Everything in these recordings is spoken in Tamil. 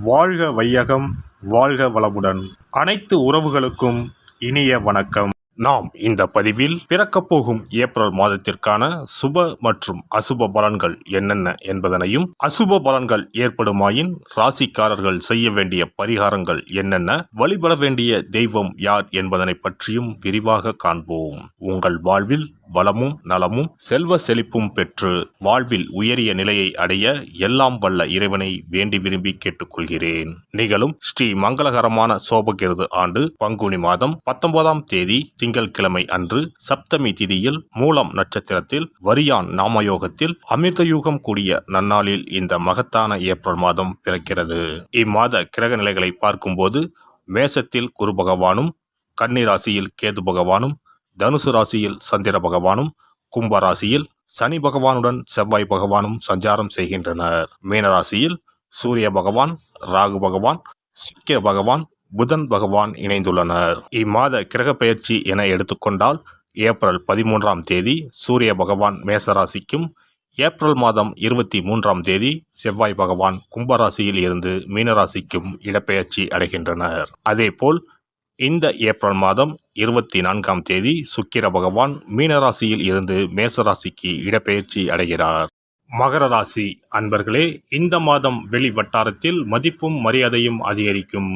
வாழ்க வையகம், வாழ்க வளமுடன். அனைத்து உறவுகளுக்கும் இனிய வணக்கம். நாம் இந்த பதிவில் பிறக்கப் போகும் ஏப்ரல் மாதத்திற்கான சுப மற்றும் அசுப பலன்கள் என்னென்ன என்பதனையும், அசுப பலன்கள் ஏற்படுமாயின் ராசிக்காரர்கள் செய்ய வேண்டிய பரிகாரங்கள் என்னென்ன, வழிபட வேண்டிய தெய்வம் யார் என்பதனை பற்றியும் விரிவாக காண்போம். உங்கள் வாழ்வில் வளமும் நலமும் செல்வ செழிப்பும் பெற்று வாழ்வில் உயரிய நிலையை அடைய எல்லாம் வல்ல இறைவனை வேண்டி விரும்பி கேட்டுக்கொள்கிறேன். நிகழும் ஸ்ரீ மங்களகரமான சோபகிருது ஆண்டு பங்குனி மாதம் 19ஆம் தேதி திங்கட்கிழமை அன்று சப்தமி திதியில் மூலம் நட்சத்திரத்தில் வரியான் நாமயோகத்தில் அமிர்தயுகம் கூடிய நன்னாளில் இந்த மகத்தான ஏப்ரல் மாதம் பிறக்கிறது. இம்மாத கிரக நிலைகளை பார்க்கும்போது மேசத்தில் குரு பகவானும், கன்னி ராசியில் கேது பகவானும், தனுசு ராசியில் சந்திர பகவானும், கும்ப ராசியில் சனி பகவானுடன் செவ்வாய் பகவானும் சஞ்சாரம் செய்கின்றனர். மீனராசியில் சூரிய பகவான், ராகு பகவான், சுக்கிர பகவான், புதன் பகவான் இணைந்துள்ளனர். இம்மாத கிரக பெயர்ச்சி என எடுத்துக்கொண்டால் ஏப்ரல் 13ஆம் தேதி சூரிய பகவான் மேசராசிக்கும், ஏப்ரல் மாதம் 23ஆம் தேதி செவ்வாய் பகவான் கும்பராசியில் இருந்து மீனராசிக்கும் இடப்பெயர்ச்சி அடைகின்றனர். அதேபோல் இந்த ஏப்ரல் மாதம் 24ஆம் தேதி சுக்கிர பகவான் மீனராசியில் இருந்து மேசராசிக்கு இடப்பெயர்ச்சி அடைகிறார். மகர ராசி அன்பர்களே, இந்த மாதம் வெளி வட்டாரத்தில் மதிப்பும் மரியாதையும் அதிகரிக்கும்.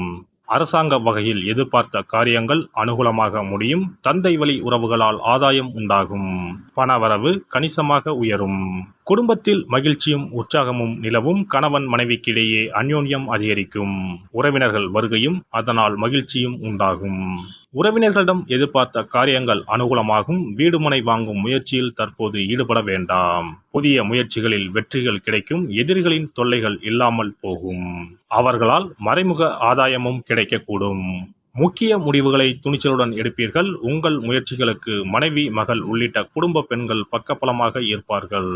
அரசாங்க வகையில் எதிர்பார்த்த காரியங்கள் அனுகூலமாக முடியும். தந்தை வழி உறவுகளால் ஆதாயம் உண்டாகும். பணவரவு கணிசமாக உயரும். குடும்பத்தில் மகிழ்ச்சியும் உற்சாகமும் நிலவும். கணவன் மனைவிக்கிடையே அந்யோன்யம் அதிகரிக்கும். உறவினர்கள் வருகையும் அதனால் மகிழ்ச்சியும் உண்டாகும். உறவினர்களிடம் எதிர்பார்த்த காரியங்கள் அனுகூலமாகும். வீடுமனை வாங்கும் முயற்சியில் தற்போது ஈடுபட வேண்டாம். புதிய முயற்சிகளில் வெற்றிகள் கிடைக்கும். எதிரிகளின் தொல்லைகள் இல்லாமல் போகும். அவர்களால் மறைமுக ஆதாயமும் கிடைக்கக்கூடும். முக்கிய முடிவுகளை துணிச்சலுடன் எடுப்பீர்கள். உங்கள் முயற்சிகளுக்கு மனைவி, மகள் உள்ளிட்ட குடும்ப பெண்கள் பக்கபலமாக இருப்பார்கள்.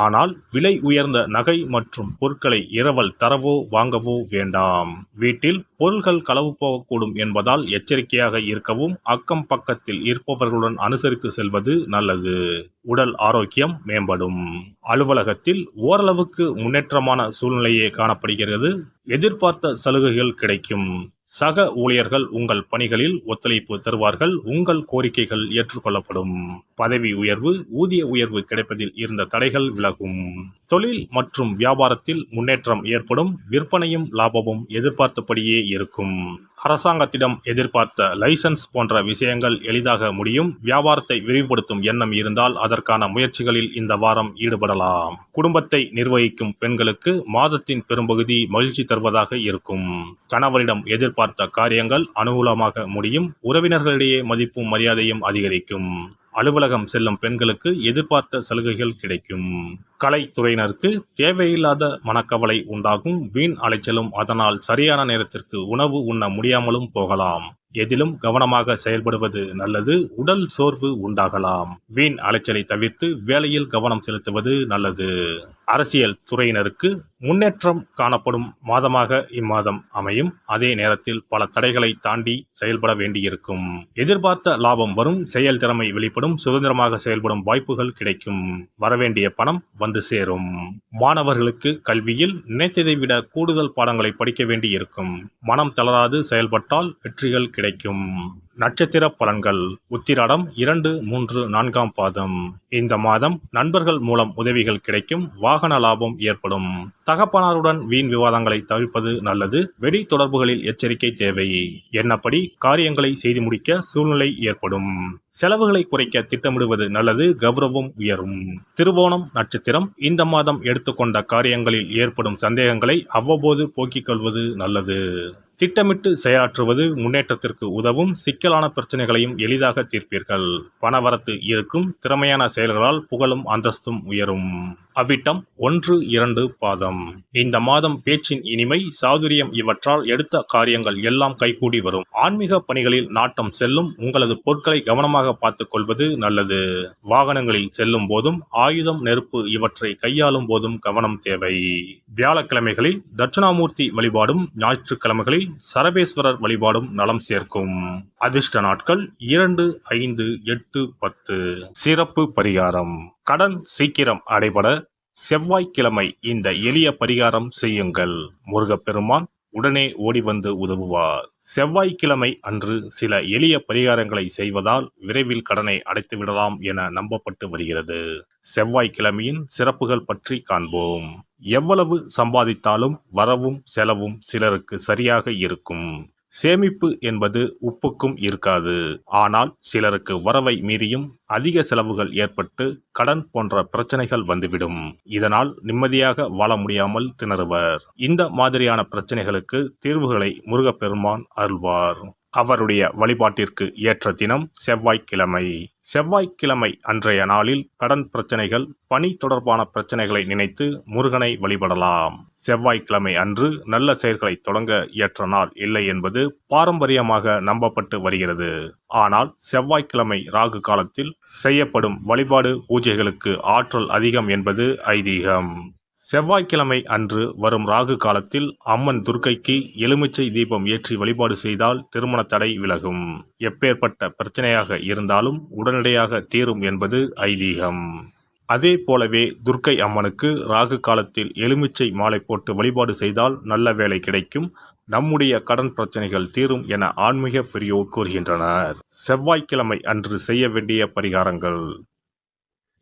ஆனால் விலை உயர்ந்த நகை மற்றும் பொருட்களை இரவல் தரவோ வாங்கவோ வேண்டாம். வீட்டில் பொருட்கள் களவு போகக்கூடும் என்பதால் எச்சரிக்கையாக இருக்கவும், அக்கம் பக்கத்தில் இருப்பவர்களுடன் அனுசரித்து செல்வது நல்லது. உடல் ஆரோக்கியம் மேம்படும். அலுவலகத்தில் ஓரளவுக்கு முன்னேற்றமான சூழ்நிலையே காணப்படுகிறது. எதிர்பார்த்த சலுகைகள் கிடைக்கும். சக ஊழியர்கள் உங்கள் பணிகளில் ஒத்துழைப்பு தருவார்கள். உங்கள் கோரிக்கைகள் ஏற்றுக்கொள்ளப்படும். பதவி உயர்வு, ஊதிய உயர்வு கிடைப்பதில் இருந்த தடைகள் விலகும். தொழில் மற்றும் வியாபாரத்தில் முன்னேற்றம் ஏற்படும். விற்பனையும் லாபமும் எதிர்பார்த்தபடியே இருக்கும். அரசாங்கத்திடம் எதிர்பார்த்த லைசன்ஸ் போன்ற விஷயங்கள் எளிதாக முடியும். வியாபாரத்தை விரிவுபடுத்தும் எண்ணம் இருந்தால் அதற்கான முயற்சிகளில் இந்த வாரம் ஈடுபடலாம். குடும்பத்தை நிர்வகிக்கும் பெண்களுக்கு மாதத்தின் பெரும்பகுதி மகிழ்ச்சி தருவதாக இருக்கும். கணவரிடம் எதிர்பார்த்த காரியங்கள் அனுகூலமாக முடியும். உறவினர்களிடையே மதிப்பும் மரியாதையும் அதிகரிக்கும். அலுவலகம் செல்லும் பெண்களுக்கு எதிர்பார்த்த சலுகைகள் கிடைக்கும். கலைத்துறையினருக்கு தேவையில்லாத மனக்கவலை உண்டாகும். வீண் அலைச்சலும் அதனால் சரியான நேரத்திற்கு உணவு உண்ண முடியாமலும் போகலாம். எதிலும் கவனமாக செயல்படுவது நல்லது. உடல் சோர்வு உண்டாகலாம். வீண் அலைச்சலை தவிர்த்து வேலையில் கவனம் செலுத்துவது நல்லது. அரசியல் துறையினருக்கு முன்னேற்றம் காணப்படும் மாதமாக இம்மாதம் அமையும். அதே நேரத்தில் பல தடைகளை தாண்டி செயல்பட வேண்டியிருக்கும். எதிர்பார்த்த லாபம் வரும். செயல் திறமை வெளிப்படும். சுதந்திரமாக செயல்படும் வாய்ப்புகள் கிடைக்கும். வரவேண்டிய பணம் வந்து சேரும். மாணவர்களுக்கு கல்வியில் நினைத்ததை விட கூடுதல் பாடங்களை படிக்க வேண்டியிருக்கும். மனம் தளராது செயல்பட்டால் வெற்றிகள் கிடைக்கும். நட்சத்திர பலன்கள். உத்திராடம் 2, 3, 4ஆம் பாதம். இந்த மாதம் நண்பர்கள் மூலம் உதவிகள் கிடைக்கும். வாகன லாபம் ஏற்படும். தகப்பனாருடன் வீண் விவாதங்களை தவிர்ப்பது நல்லது. வெடி தொடர்புகளில் எச்சரிக்கை தேவை. எண்ணப்படி காரியங்களை செய்து முடிக்க சூழ்நிலை ஏற்படும். செலவுகளை குறைக்க திட்டமிடுவது நல்லது. கௌரவம் உயரும். திருவோணம் நட்சத்திரம். இந்த மாதம் எடுத்துக்கொண்ட காரியங்களில் ஏற்படும் சந்தேகங்களை அவ்வப்போது போக்கிக் கொள்வது நல்லது. திட்டமிட்டு செயலாற்றுவது முன்னேற்றத்திற்கு உதவும். சிக்கலான பிரச்சனைகளையும் எளிதாக தீர்ப்பீர்கள். பணவரத்து இருக்கும். திறமையான செயல்களால் புகழும் அந்தஸ்தும் உயரும். அவிட்டம் 1, 2 பாதம். இந்த மாதம் பேச்சின் இனிமை, சாதுரியம் இவற்றால் எடுத்த காரியங்கள் எல்லாம் கைகூடி வரும். ஆன்மீக பணிகளில் நாட்டம் செல்லும். உங்களது பொருட்களை கவனமாக பார்த்துக் கொள்வது நல்லது. வாகனங்களில் செல்லும் போதும் ஆயுதம், நெருப்பு இவற்றை கையாளும் போதும் கவனம் தேவை. வியாழக்கிழமைகளில் தட்சிணாமூர்த்தி வழிபாடும், ஞாயிற்றுக்கிழமைகளில் சரபேஸ்வரர் வழிபாடும் நலம் சேர்க்கும். அதிர்ஷ்ட நாட்கள் 2, 5, 8, 10. சிறப்பு பரிகாரம். கடன் சீக்கிரம் அடைபட செவ்வாய்க்கிழமை இந்த எளிய பரிகாரம் செய்யுங்கள். முருகப்பெருமான் உடனே ஓடி வந்து உதவுவார். செவ்வாய்க்கிழமை அன்று சில எளிய பரிகாரங்களை செய்வதால் விரைவில் கடனை அடைத்து விடலாம் என நம்பப்பட்டு வருகிறது. செவ்வாய்க்கிழமையின் சிறப்புகள் பற்றி காண்போம். எவ்வளவு சம்பாதித்தாலும் வரவும் செலவும் சிலருக்கு சரியாக இருக்கும். சேமிப்பு என்பது உப்புக்கும் இருக்காது. ஆனால் சிலருக்கு வரவை மீறியும் அதிக செலவுகள் ஏற்பட்டு கடன் போன்ற பிரச்சனைகள் வந்துவிடும். இதனால் நிம்மதியாக வாழ முடியாமல் திணறுவர். இந்த மாதிரியான பிரச்சனைகளுக்கு தீர்வுகளை முருகப்பெருமான் அருள்வார். அவருடைய வழிபாட்டிற்கு ஏற்ற தினம் செவ்வாய்க்கிழமை. செவ்வாய்க்கிழமை அன்றைய நாளில் கடன் பிரச்சனைகள், பணி தொடர்பான பிரச்சனைகளை நினைத்து முருகனை வழிபடலாம். செவ்வாய்க்கிழமை அன்று நல்ல செயல்களை தொடங்க ஏற்ற நாள் இல்லை என்பது பாரம்பரியமாக நம்பப்பட்டு வருகிறது. ஆனால் செவ்வாய்க்கிழமை ராகு காலத்தில் செய்யப்படும் வழிபாடு பூஜைகளுக்கு ஆற்றல் அதிகம் என்பது ஐதீகம். செவ்வாய்க்கிழமை அன்று வரும் ராகு காலத்தில் அம்மன் துர்க்கைக்கு எலுமிச்சை தீபம் ஏற்றி வழிபாடு செய்தால் திருமண தடை விலகும். எப்பேற்பட்ட பிரச்சனையாக இருந்தாலும் உடனடியாக தீரும் என்பது ஐதீகம். அதே போலவே துர்க்கை அம்மனுக்கு ராகு காலத்தில் எலுமிச்சை மாலை போட்டு வழிபாடு செய்தால் நல்ல வேலை கிடைக்கும், நம்முடைய கடன் பிரச்சனைகள் தீரும் என ஆன்மீக பெரியோர் கூறுகின்றனர். செவ்வாய்க்கிழமை அன்று செய்ய வேண்டிய பரிகாரங்கள்.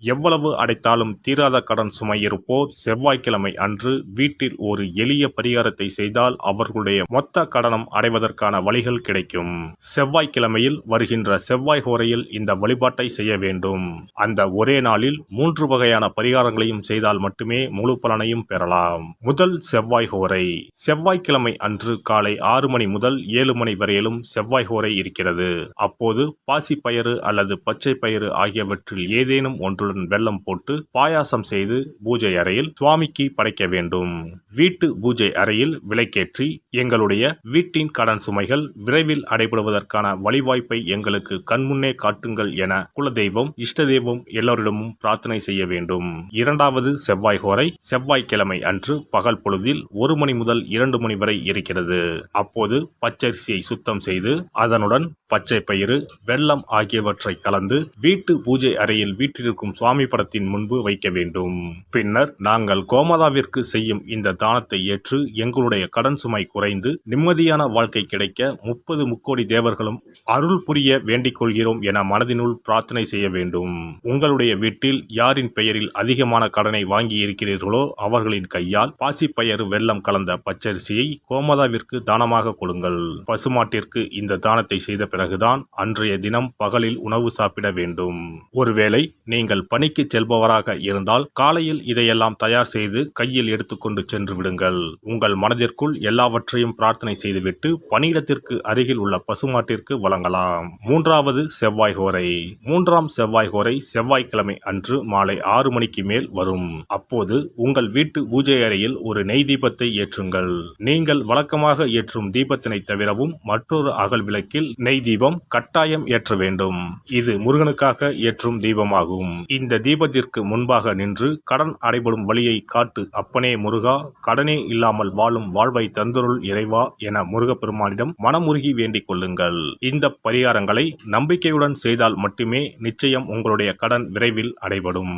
எவ்வளவு அடைத்தாலும் தீராத கடன் சுமை இருப்போர் செவ்வாய்க்கிழமை அன்று வீட்டில் ஒரு எளிய பரிகாரத்தை செய்தால் அவர்களுடைய மொத்த கடனும் அடைவதற்கான வழிகள் கிடைக்கும். செவ்வாய்க்கிழமையில் வருகின்ற செவ்வாய் ஹோரையில் இந்த வழிபாட்டை செய்ய வேண்டும். அந்த ஒரே நாளில் 3 வகையான பரிகாரங்களையும் செய்தால் மட்டுமே முழு பலனையும் பெறலாம். முதல் செவ்வாய் ஹோரை. செவ்வாய்க்கிழமை அன்று காலை 6 மணி முதல் 7 மணி வரையிலும் செவ்வாய் ஹோரை இருக்கிறது. அப்போது பாசிப்பயிறு அல்லது பச்சை பயிறு ஆகியவற்றில் ஏதேனும் ஒன்று வெல்லம் போட்டு பாயாசம் செய்து பூஜை அறையில் சுவாமிக்கு படைக்க வேண்டும். வீட்டு பூஜை அறையில் விளக்கேற்றி எங்களுடைய வீட்டின் கடன் சுமைகள் விரைவில் அடைபடுவதற்கான வழிவாய்ப்பை எங்களுக்கு கண்முன்னே காட்டுங்கள் என குலதெய்வம், இஷ்ட தெய்வம் எல்லோரிடமும் பிரார்த்தனை செய்ய வேண்டும். இரண்டாவது செவ்வாய் ஹோரை செவ்வாய்க்கிழமை அன்று பகல் பொழுதில் 1 மணி முதல் 2 மணி வரை இருக்கிறது. அப்போது பச்சரிசியை சுத்தம் செய்து அதனுடன் பச்சை பயிறு, வெல்லம் ஆகியவற்றை கலந்து வீட்டு பூஜை அறையில் வீட்டிற்கும் சுவாமி படத்தின் முன்பு வைக்க வேண்டும். பின்னர் நாங்கள் கோமாதாவிற்கு செய்யும் இந்த தானத்தை ஏற்று எங்களுடைய கடன் சுமை குறைந்து நிம்மதியான வாழ்க்கை கிடைக்க 30 முக்கோடி தேவர்களும் அருள் புரிய வேண்டிக் கொள்கிறோம் என மனதினுள் பிரார்த்தனை செய்ய வேண்டும். உங்களுடைய வீட்டில் யாரின் பெயரில் அதிகமான கடனை வாங்கி இருக்கிறீர்களோ அவர்களின் கையால் பாசிப்பயறு வெல்லம் கலந்த பச்சரிசியை கோமாதாவிற்கு தானமாக கொடுங்கள். பசுமாட்டிற்கு இந்த தானத்தை செய்த பிறகுதான் அன்றைய தினம் பகலில் உணவு சாப்பிட வேண்டும். ஒருவேளை நீங்கள் பணிக்கு செல்பவராக இருந்தால் காலையில் இதையெல்லாம் தயார் செய்து கையில் எடுத்துக்கொண்டு சென்று விடுங்கள். உங்கள் மனதிற்குள் எல்லாவற்றையும் பிரார்த்தனை செய்துவிட்டு பணியிடத்திற்கு அருகில் உள்ள பசுமாட்டிற்கு வழங்கலாம். மூன்றாவது செவ்வாய் ஹோரை. 3ஆம் செவ்வாய் ஹோரை செவ்வாய்க்கிழமை அன்று மாலை 6 மணிக்கு மேல் வரும். அப்போது உங்கள் வீட்டு பூஜை அறையில் ஒரு நெய் தீபத்தை ஏற்றுங்கள். நீங்கள் வழக்கமாக ஏற்றும் தீபத்தினை தவிரவும் மற்றொரு அகல் விளக்கில் நெய் தீபம் கட்டாயம் ஏற்ற வேண்டும். இது முருகனுக்காக ஏற்றும் தீபமாகும். இந்த தீபத்திற்கு முன்பாக நின்று கடன் அடைபடும் வழியை காட்டு அப்பனே முருகா, கடனே இல்லாமல் வாழும் வாழ்வை தந்தருள் இறைவா என முருகப்பெருமானிடம் மனமுருகி வேண்டிக் கொள்ளுங்கள். இந்த பரிகாரங்களை நம்பிக்கையுடன் செய்தால் மட்டுமே நிச்சயம் உங்களுடைய கடன் விரைவில் அடைபடும்.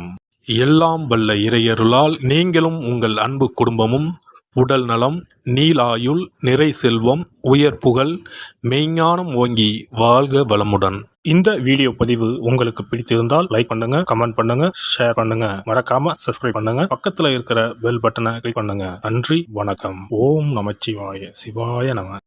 எல்லாம் வல்ல இறையருளால் நீங்களும் உங்கள் அன்பு குடும்பமும் உடல் நலம், நீலாயுள், நிறை செல்வம், உயர் புகழ், மெய்ஞானம் ஓங்கி வாழ்க வளமுடன். இந்த வீடியோ பதிவு உங்களுக்கு பிடித்திருந்தால் லைக் பண்ணுங்க, கமெண்ட் பண்ணுங்க, ஷேர் பண்ணுங்க, மறக்காம சப்ஸ்கிரைப் பண்ணுங்க, பக்கத்துல இருக்கிற பெல் பட்டனை கிளிக் பண்ணுங்க. நன்றி, வணக்கம். ஓம் நமச்சிவாய. சிவாய நம.